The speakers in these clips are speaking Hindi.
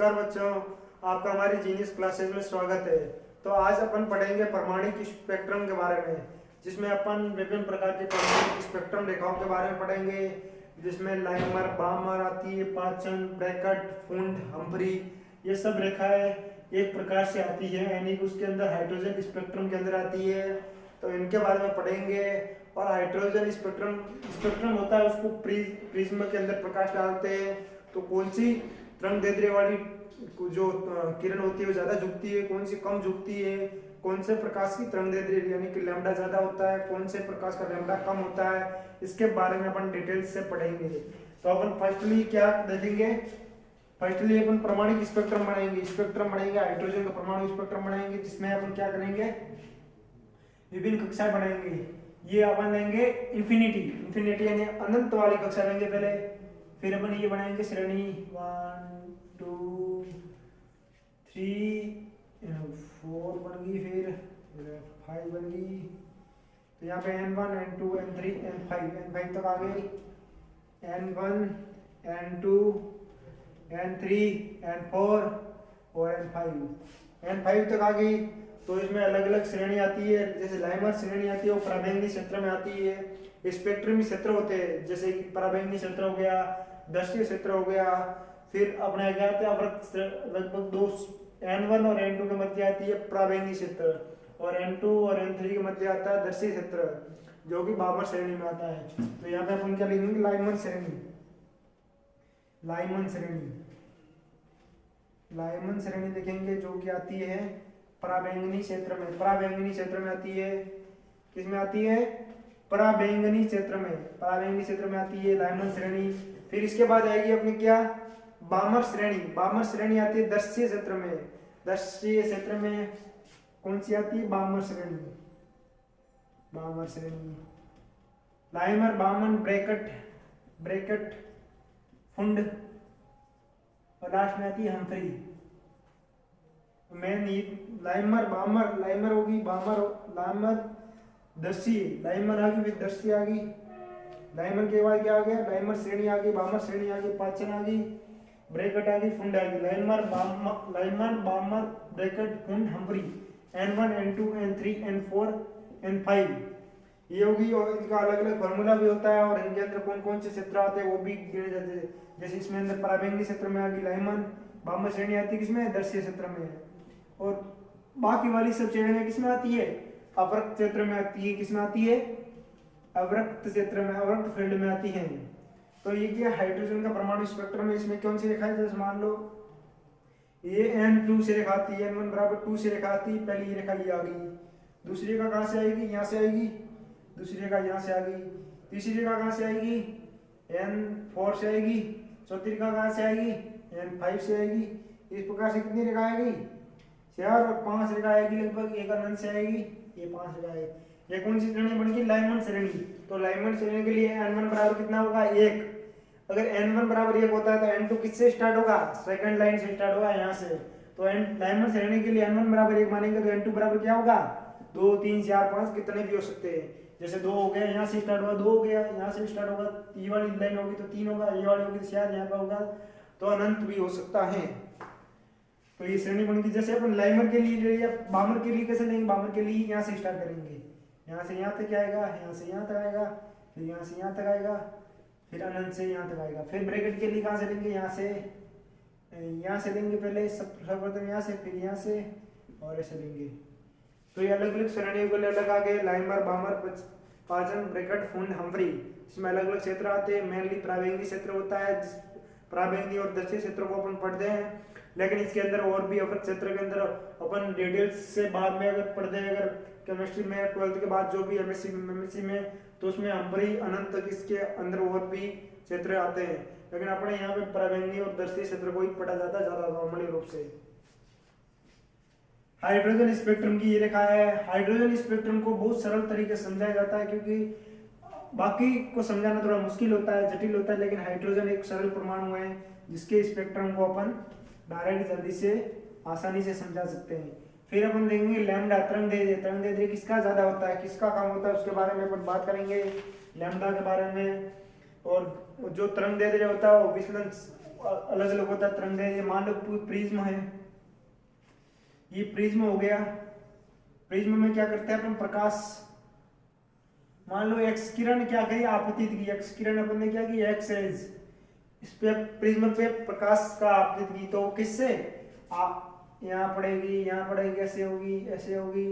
नमस्कार बच्चों, आपका हमारी जीनियस क्लासेस में स्वागत है। तो आज अपन पढ़ेंगे परमाणु स्पेक्ट्रम के बारे में, जिसमें अपन विभिन्न प्रकार के परमाणु स्पेक्ट्रम रेखाओं के बारे में पढ़ेंगे, जिसमें लाइमर, बामर आती है, पाचन, ब्रैकेट, फुंड, हम्फ्री, ये सब रेखाएं एक प्रकार से आती है, यानी कि उसके अंदर हाइड्रोजन स्पेक्ट्रम के अंदर आती है। तो इनके बारे में पढ़ेंगे। और हाइड्रोजन स्पेक्ट्रम स्पेक्ट्रम होता है, उसको प्रिज्म के अंदर प्रकाश डालते हैं। तो कौन सी तरंग दैर्ध्य वाली जो किरण होती है वो ज्यादा झुकती है, कौन सी कम झुकती है, कौन से प्रकाश की तरंग दैर्ध्य यानी कि लैम्डा ज्यादा होता है, कौन से प्रकाश का लैम्डा कम होता है, इसके बारे में अपन डिटेल्स से पढ़ेंगे। तो अपन फर्स्टली क्या देखेंगे, फर्स्टली अपन परमाणु स्पेक्ट्रम बनाएंगे हाइड्रोजन का परमाणु स्पेक्ट्रम बनाएंगे, जिसमें अपन क्या करेंगे, विभिन्न कक्षाएं बनाएंगे। ये अपन लेंगे इंफिनिटी यानी अनंत वाली कक्षा लेंगे पहले, फिर अपन ये बनाएंगे श्रेणी 1 2 3 4 बन गई, फिर 5 बन गई। तो यहाँ पे n1 n2 n3 n5 तक आ गई, n1 n2 n3 n4 और n5 तक आ गई। तो इसमें अलग अलग श्रेणी आती है, जैसे लाइमर श्रेणी आती है वो पराबैंगनी क्षेत्र में आती है। स्पेक्ट्रमी क्षेत्र होते हैं, जैसे कि पराबैंगनी क्षेत्र हो गया, दृश्य क्षेत्र हो गया। फिर अपने क्या आते हैं, लगभग दो n1 और n2 के मध्य आती है पराबैंगनी क्षेत्र, और n2 और n3 के मध्य आता है दृश्य क्षेत्र, जो कि बामर श्रेणी में आता है। तो यहाँ पे अपन क्या लिखेंगे, लाइमन श्रेणी लिखेंगे, जो कि आती है पराबैंगनी क्षेत्र में आती है। किसमें आती है, पराबैंगनी क्षेत्र में आती है लाइमन श्रेणी। फिर इसके बाद आएगी अपनी क्या, बामर श्रेणी आती है दृश्य क्षेत्र में कौन सी आती है, बामर श्रेणी। लाइमर, बामन, ब्रैकेट, फुंड, और लास्ट में आती है हम्फ्री। मेन लाइमर होगी, लाइमर दृश्य, लाइमर आ गई, फिर दृश्य आ गई, लाइमर के बाद क्या आ गया, लाइमर श्रेणी आ गई, बामर श्रेणी आ गई, पाचन आ गई, ब्रैकेट आ गई, फुंड आ गई। लाइमर, बामर, bracket, फुंड, Humphry, n1 n2 n3 n4 n5 ये होगी। और इनका अलग अलग फॉर्मूला भी होता है, और इनके अंदर कौन कौन से क्षेत्र आते हैं वो भी गिने जाते हैं। जैसे इसमें अंदर पराबैंगनी क्षेत्र में आ गई लाइमन, बामर श्रेणी आती है किसमें, दृश्य क्षेत्र में, और बाकी वाली सब श्रेणियां किसमें आती है, अवरक्त क्षेत्र में आती है। किसमें आती है, अवरक्त क्षेत्र में, अवरक्त फील्ड में आती है। तो ये क्या हाइड्रोजन का परमाणु स्पेक्ट्रम है, इसमें कौन सी रेखा है, जैसे मान लो ये n2 से रेखा आती है, n1 बराबर 2 से रेखा आती है, पहली ये रेखा ये आ गई, दूसरी रेखा कहाँ से आएगी, यहाँ से आएगी, दूसरी रेखा यहाँ से आ गई, तीसरी रेखा कहाँ से आएगी, n4 से आएगी, चौथी रेखा कहाँ से आएगी, n5 से आएगी। इस प्रकार से कितनी रेखा आएगी, 4 और 5 रेखा आएगी, लगभग एक अनंत से आएगी, ये 5 रेखा आएगी। ये कौन सी श्रेणी बन गई, लाइमन श्रेणी। तो लाइमन श्रेणी के लिए n1 बराबर कितना होगा, 1। अगर n1 बराबर 1 होता है तो n2 किससे स्टार्ट होगा, सेकंड लाइन से स्टार्ट होगा, यहाँ से। तो लाइमन श्रेणी के लिए n1 बराबर 1 मानेंगे तो n2 बराबर क्या होगा, 2 3 4 5 कितने भी हो सकते हैं। जैसे 2 हो गया, यहाँ से स्टार्ट होगा 2 हो गया, यहाँ से स्टार्ट होगा, ये वाली लाइन होगी तो 3 होगा, ये वाली होगी तो 4 यहाँ पे होगा, तो अनंत भी हो सकता है। तो ये श्रेणी बन गई। जैसे अपन लाइमर के लिए या बामर के लिए कैसे लेंगे, बामर के लिए यहाँ से स्टार्ट करेंगे, यहाँ से यहाँ तक आएगा, यहाँ से यहाँ तक आएगा, फिर यहाँ से यहाँ तक आएगा, फिर अनंत से यहाँ तक आएगा। फिर ब्रैकेट के लिए कहाँ से लेंगे, यहाँ से लेंगे पहले, सर्वप्रथम यहाँ से, फिर यहाँ से, और ऐसे लेंगे। तो ये अलग अलग श्रेणियों के लिए अलग आ गए, लाइमर, बामर, पाचन, ब्रैकेट, फुंड, हम्फ्री। इसमें अलग अलग क्षेत्र आते हैं। मेनली पराबैंगनी क्षेत्र होता है, पराबैंगनी और दृश्य क्षेत्रों को अपन पढ़ते हैं, लेकिन इसके अंदर और भी अवरक्त क्षेत्र के अंदर अपन डिटेल्स से बाद में अगर पढ़ते हैं, अगर केमिस्ट्री में 12th के बाद जो भी एमएससी में, तो उसमें हम्फ्री, अनंत तक इसके अंदर और भी क्षेत्र आते हैं। लेकिन अपने यहाँ पे पराबैंगनी और दृश्य क्षेत्र को ही पढ़ा जाता है ज्यादा नॉर्मली रूप से। हाइड्रोजन स्पेक्ट्रम की ये रेखा है। हाइड्रोजन स्पेक्ट्रम को बहुत सरल तरीके से समझाया जाता है, क्योंकि बाकी को समझाना थोड़ा मुश्किल होता है, जटिल होता है, लेकिन हाइड्रोजन एक सरल परमाणु है जिसके स्पेक्ट्रम को अपन डायरेक्ट जल्दी से आसानी से समझा सकते हैं। फिर अपन देखेंगे लैम्डा, तरंग दैर्ध्य किसका ज्यादा होता है, किसका कम होता है, उसके बारे में अपन बात करेंगे, लैम्डा के बारे में। और जो तरंग दैर्ध्य होता है वो विचलन अलग अलग होता है तरंग। ये मान लो प्रिज्म है, ये प्रिज्म हो गया। प्रिज्म में क्या करते हैं अपन, प्रकाश, मान लो एक्स किरण क्या करी, आपतित की, एक्स किरण अपन ने क्या की, एक्स रेज, इस पे प्रिज्म पे प्रकाश का आपतित की, तो किससे यहाँ पड़ेगी, यहाँ पड़ेगी, ऐसे होगी, ऐसे होगी,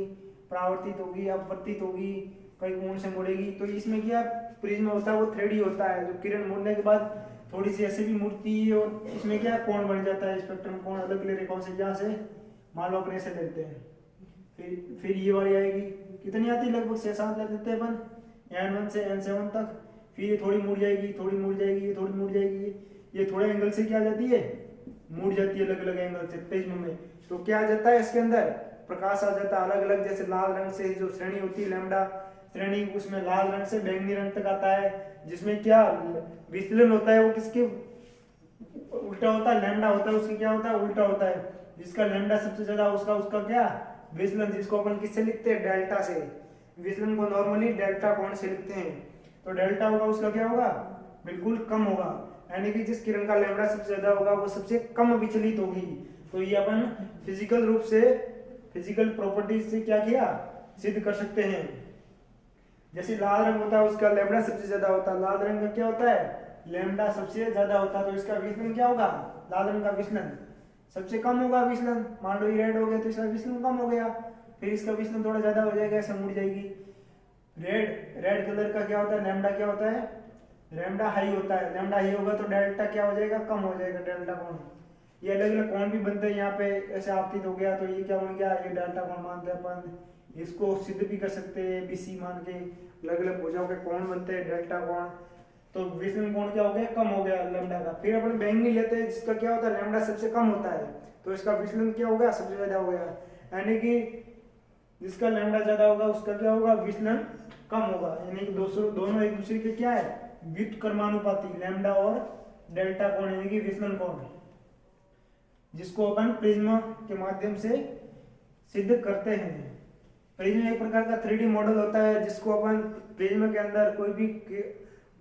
परावर्तित होगी, अपवर्तित होगी, कई कोण से मुड़ेगी। तो इसमें क्या प्रिज्म होता है वो 3D होता है, जो किरण मुड़ने के बाद थोड़ी सी ऐसे भी मुड़ती है, और इसमें क्या कोण बन जाता है, स्पेक्ट्रम कोण अलग अलग रेखाओं से, जहाँ से मान लो अपने से लेते हैं। फिर ये वाली आएगी, कितनी आती है, लगभग 6-7 ले लेते हैं अपन, n1 से n7 तक। फिर ये थोड़ी मुड़ जाएगी, थोड़ी मुड़ जाएगी, ये थोड़ी मुड़ जाएगी, ये थोड़े एंगल से क्या आ जाती है, मुड़ जाती है अलग अलग एंगल से प्रिज्म में। तो क्या आ जाता है इसके अंदर, प्रकाश आ जाता है अलग अलग, जैसे लाल रंग से जो श्रेणी होती है लैम्डा श्रेणी, उसमें लाल रंग से बैंगनी रंग तक आता है, जिसमें क्या विचलन होता है वो किसके उल्टा होता है, लैम्डा होता है उसके क्या होता है, उल्टा होता है। जिसका लैम्डा सबसे ज्यादा उसका क्या विचलन, जिसको अपन किससे लिखते हैं, डेल्टा से। विचलन को नॉर्मली डेल्टा कोण से लिखते हैं। तो डेल्टा होगा उसका क्या होगा, बिल्कुल कम होगा, यानी कि जिस किरण का लैम्डा सबसे ज्यादा होगा वो सबसे कम विचलित होगी। तो ये अपन फिजिकल रूप से, फिजिकल प्रॉपर्टीज से क्या किया, सिद्ध कर सकते हैं। जैसे लाल रंग होता है उसका लैम्डा सबसे ज्यादा होता है, लाल रंग का क्या होता है, लैम्डा सबसे ज्यादा होता है, तो इसका विचलन क्या होगा, लाल रंग का विचलन सबसे कम होगा विचलन। मान लो ये रेड हो गया तो इसका विचलन कम हो गया, फिर इसका विचलन थोड़ा ज्यादा हो जाएगा, ऐसे मुड़ जाएगी। रेड कलर का क्या होता है, लैम्डा क्या होता है, लैम्डा हाई होता है, लैम्डा हाई होगा तो डेल्टा क्या हो जाएगा, कम हो जाएगा, डेल्टा कोण। ये अलग अलग कोण भी बनते हैं, यहाँ पे ऐसे आपतित हो गया तो ये क्या बन गया, ये डेल्टा कोण मानते हैं अपन। इसको सिद्ध भी कर सकते हैं, बीसी मान के अलग अलग भुजाओं के कोण बनते हैं, डेल्टा कोण। तो विचलन कोण क्या हो गया, कम हो गया लैम्डा का। फिर अपन बैंगनी लेते हैं जिसका क्या होता है, लैम्डा सबसे कम होता है, तो इसका विचलन क्या हो गया, सबसे ज्यादा हो गया, यानी कि जिसका लैम्डा ज्यादा होगा उसका क्या होगा, विचलन कम होगा। यानी कि दोनों एक दूसरे के क्या है, व्युत्क्रमानुपाती, लैम्डा और डेल्टा कोण, यानी कि विचलन कोण, जिसको अपन प्रिज्म के माध्यम से सिद्ध करते हैं। प्रिज्म एक प्रकार का 3D मॉडल होता है, जिसको अपन प्रिज्म के अंदर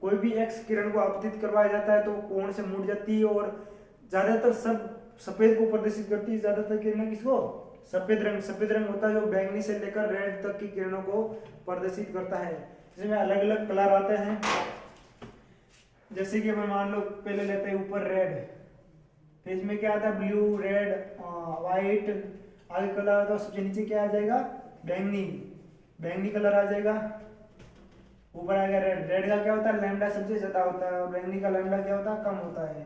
कोई भी एक्स किरण को आपतित करवाया जाता है तो कोण से मुड़ जाती है, और ज्यादातर सब सफेद को प्रदर्शित करती है, ज्यादातर किरणें किसको, सफेद रंग होता है, जो बैंगनी से लेकर रेड तक की किरणों को प्रदर्शित करता है। इसमें अलग अलग कलर आते हैं, जैसे कि मैं मान लो पहले लेते हैं ऊपर रेड, फिर इसमें क्या आता है, ब्लू, रेड, व्हाइट, आगे कलर आता है, सबसे नीचे क्या आ जाएगा, बैंगनी कलर आ जाएगा, ऊपर आ गया रेड का क्या होता है, लैम्डा सबसे ज्यादा होता है, और बैंगनी का लैम्डा क्या होता है, कम होता है।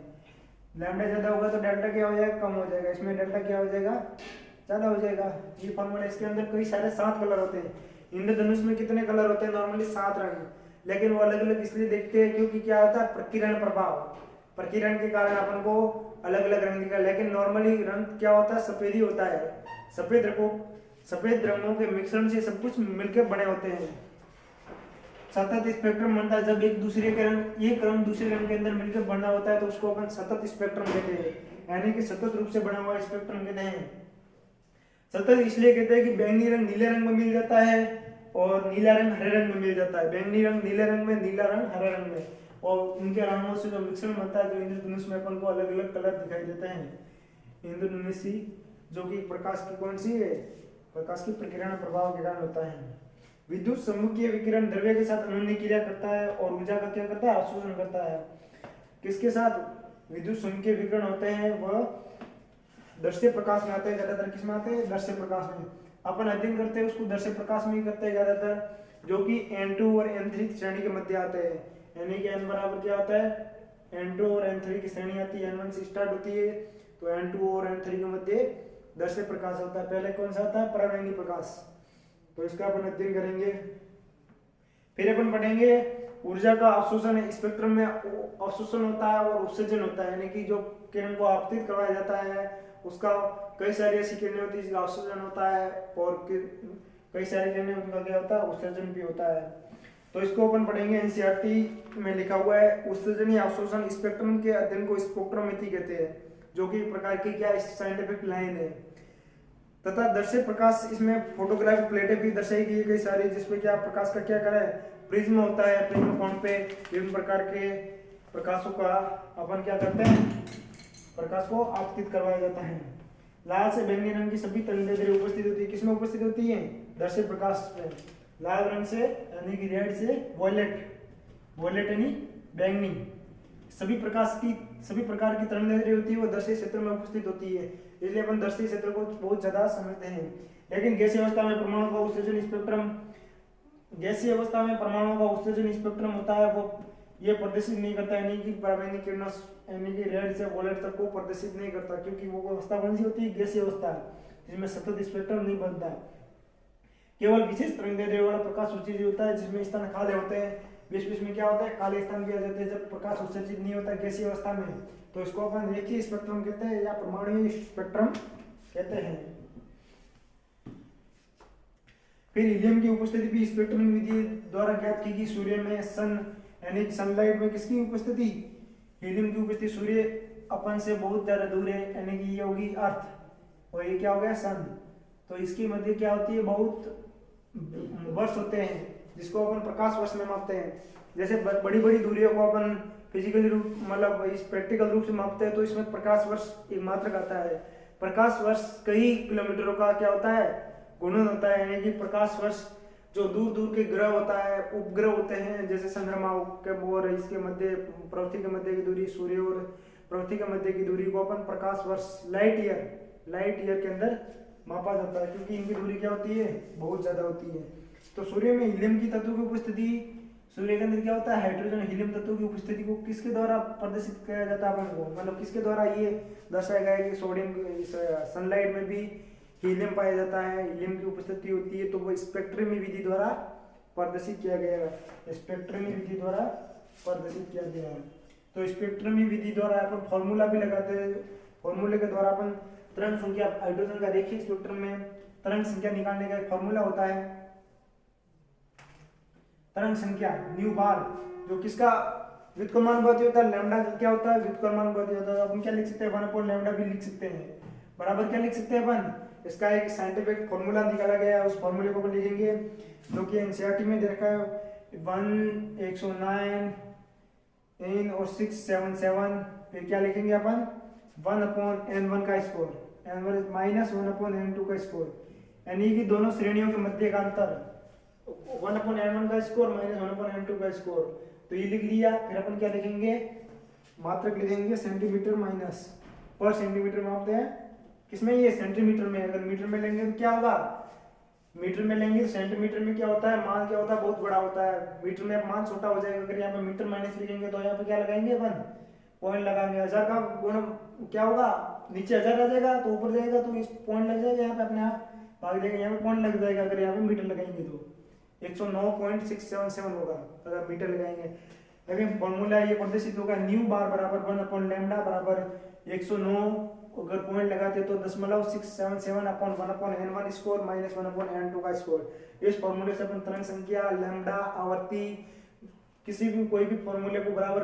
लैम्डा ज्यादा होगा तो डेल्टा क्या हो जाएगा, कम हो जाएगा, इसमें डेल्टा क्या हो जाएगा, ज्यादा हो जाएगा। ये फॉर्मूला, इसके अंदर कई सारे 7 कलर होते हैं। इंद्रधनुष में कितने कलर होते हैं, नॉर्मली 7 रंग, लेकिन वो अलग अलग इसलिए देखते हैं क्योंकि क्या होता है, प्रकीर्ण प्रभाव, प्रकीर्ण के कारण अपन को अलग अलग रंग दिखा, लेकिन नॉर्मली रंग क्या होता है, सफेद ही होता है। सफेद रंगों के मिश्रण से सब कुछ मिलकर बने होते हैं। सतत स्पेक्ट्रम बनता है जब एक रंग दूसरे रंग के अंदर मिलकर बना होता है, तो उसको अपन सतत स्पेक्ट्रम कहते हैं, यानी कि सतत रूप से बना हुआ स्पेक्ट्रम कहते हैं। सतत इसलिए कहते हैं कि बैंगनी रंग नीले रंग में मिल जाता है और नीला रंग हरे रंग में मिल जाता है, बैंगनी रंग नीले रंग में, नीला रंग हरे रंग में, और उनके रंगों से जो मिश्रण बनता है, जो इंद्रधनुष में अपन को अलग अलग कलर दिखाई देते हैं। इंद्रधनुषी जो कि प्रकाश की कौन सी है, प्रकाश की प्रकीर्ण प्रभाव के कारण होता है। विद्युत सम्मुखीय विकिरण द्रव्य के साथ अनन्य क्रिया करता है और ऊर्जा का क्या करता है, अवशोषण करता है। किसके साथ विद्युत सम्मुखीय विकिरण होते हैं, वह दृश्य प्रकाश में आते हैं, ज्यादातर किस में आते हैं, दृश्य प्रकाश में। अपन अध्ययन करते हैं उसको दृश्य प्रकाश में ही करते हैं ज्यादातर, जो कि N2 और N3 श्रेणी के मध्य आते हैं, यानी कि N बराबर क्या होता है, N2 और N3 की श्रेणी आती है, N1 से स्टार्ट होती है, तो N2 और N3 के मध्य दृश्य प्रकाश होता है। पहले कौन सा आता है, परावैंगी प्रकाश, तो इसका अपन अध्ययन करेंगे। फिर अपन पढ़ेंगे ऊर्जा का अवशोषण, स्पेक्ट्रम में अवशोषण होता है और उत्सर्जन होता है, यानी कि जो किरण को आपतित करवाया जाता है उसका कई सारी ऐसी किरणें होती है जिसका अवशोषण होता है, और कई सारी किरणें उनका क्या होता है, उत्सर्जन भी होता है। तो इसको अपन पढ़ेंगे, एनसीईआरटी में लिखा हुआ है। उत्सर्जन या अवशोषण स्पेक्ट्रम के अध्ययन को स्पेक्ट्रोमेट्री कहते हैं, जो कि एक प्रकार की क्या साइंटिफिक लाइन है। तथा दृश्य प्रकाश, इसमें फोटोग्राफी प्लेटें भी दर्शाई गई कई सारी, जिसपे क्या प्रकाश का क्या करे, प्रिज्म होता है, प्रिज्म कोण पे विभिन्न प्रकार के प्रकाशों का अपन क्या करते हैं, प्रकाश को आपतित करवाया जाता है। लाल से बैंगनी रंग की सभी तरंगदैर्ध्य उपस्थित होती है, किसमें उपस्थित होती है? दर्शक प्रकाश में। लाल रंग से यानी कि रेड से वॉयलेट यानी बैंगनी, सभी प्रकार की तरंगदैर्ध्य होती है वो दर्शक क्षेत्र में उपस्थित होती है, इसलिए अपन दर्शक क्षेत्र को बहुत ज्यादा समझते हैं। लेकिन गैसीय अवस्था में परमाणु का उत्सर्जन स्पेक्ट्रम होता है वो ये प्रदर्शित नहीं करता, यानी कि पराबैंगनी किरणों यानी कि रेड से वॉयलेट तक को प्रदर्शित नहीं करता, क्योंकि वो अवस्था कौन सी होती है? गैसीय अवस्था, जिसमें सतत स्पेक्ट्रम नहीं बनता। केवल विशेष तरंगदैर्ध्य वाला प्रकाश उत्सर्जित होता है जिसमें स्थान खाली होते हैं, बीच में क्या होता है? काले स्थान भी आ जाते हैं जब प्रकाश उत्सर्जित नहीं होता गैसीय अवस्था में, तो इसको अपन रेखीय स्पेक्ट्रम कहते हैं या परमाणु स्पेक्ट्रम कहते हैं। फिर हीलियम की उपस्थिति भी स्पेक्ट्रमिंग विधि द्वारा ज्ञात की गई। सूर्य में यानी सनलाइट में किसकी उपस्थिति? हीलियम की उपस्थिति। सूर्य अपन से बहुत ज्यादा दूर है, यानी कि ये होगी अर्थ, और ये क्या हो गया? सन। तो इसके मध्य क्या होती है? बहुत वर्ष होते हैं, जिसको अपन प्रकाश वर्ष में मापते हैं। जैसे बड़ी बड़ी दूरियों को अपन फिजिकली रूप मतलब इस प्रैक्टिकल रूप से मापते हैं, तो इसमें प्रकाश वर्ष एक मात्रक आता है। प्रकाश वर्ष कई किलोमीटरों का क्या होता है? गुणन होता है, यानी कि प्रकाश वर्ष जो दूर दूर के ग्रह होता है, उपग्रह होते हैं, जैसे चंद्रमा और इसके मध्य पृथ्वी के मध्य की दूरी, सूर्य और पृथ्वी के मध्य की दूरी को अपन प्रकाश वर्ष लाइट ईयर के अंदर मापा जाता है, क्योंकि इनकी दूरी क्या होती है? बहुत ज्यादा होती है। तो सूर्य में हीलियम की तत्व की उपस्थिति, सूर्य के अंदर क्या होता है? हाइड्रोजन हीलियम तत्व की उपस्थिति को किसके द्वारा प्रदर्शित किया जाता है? अपन को मतलब किसके द्वारा ये दर्शाया गया है कि सोडियम सनलाइट में भी हीलियम पाया जाता है, हीलियम की उपस्थिति होती है, तो वो स्पेक्ट्रमी विधि द्वारा प्रदर्शित किया गया है। स्पेक्ट्रमी विधि द्वारा प्रदर्शित किया गया है। तो स्पेक्ट्रमी विधि द्वारा अपन फॉर्मूला भी लगाते हैं, फॉर्मूले के द्वारा अपन तरंग संख्या, हाइड्रोजन का रेखीय स्पेक्ट्रम में तरंग संख्या निकालने का एक फॉर्मूला होता है, तरंग संख्या न्यू बार, जो किसका व्युत्क्रमानुपाती होता है? लैम्डा क्या होता है? व्युत्क्रमानुपाती होता है। अपन क्या लिख सकते हैं? 1/λ भी लिख सकते हैं, बराबर क्या लिख सकते हैं अपन? इसका एक साइंटिफिक फॉर्मूला निकाला गया है, उस फॉर्मूले को लिखेंगे, जो कि एनसीईआरटी में दे रखा है 109 इन और 677। फिर क्या लिखेंगे अपन? 1/n1 का स्कोर, n1 माइनस 1/n2 का स्कोर, यानी कि दोनों श्रेणियों के मध्य का अंतर, 1/n1 का स्कोर माइनस 1/n2 का स्कोर। तो ये लिख लिया। फिर अपन क्या लिखेंगे? मात्रक लिखेंगे सेंटीमीटर माइनस पर सेंटीमीटर मापते हैं किसमें? ये सेंटीमीटर में। अगर मीटर में लेंगे तो क्या होगा? मीटर में लेंगे तो सेंटीमीटर में क्या होता है? मान क्या होता है? बहुत बड़ा होता है। मीटर में मान छोटा हो जाएगा। अगर यहाँ पे मीटर माइनस लिखेंगे तो यहाँ पे क्या लगाएंगे अपन? पॉइंट लगाएंगे। 1000 का गुण क्या होगा? नीचे 1000 आ जाएगा तो ऊपर जाएगा तो इस पॉइंट लग जाएगा, यहाँ पे अपने आप भाग जाएगा, यहाँ पे पॉइंट लग जाएगा। अगर यहाँ पे मीटर लगाएंगे तो 109.677 होगा अगर मीटर लगाएंगे। लेकिन फॉर्मूला ये प्रदर्शित होगा, न्यू बार बराबर 1/λ बराबर 109, अगर पॉइंट लगाते तो 0.677 upon 1/n1 score minus 1/n2 का स्कोर। इस फॉर्मूले से अपन तरंग संख्या, लैम्डा, आवर्ती, किसी भी कोई भी फॉर्मूले को बराबर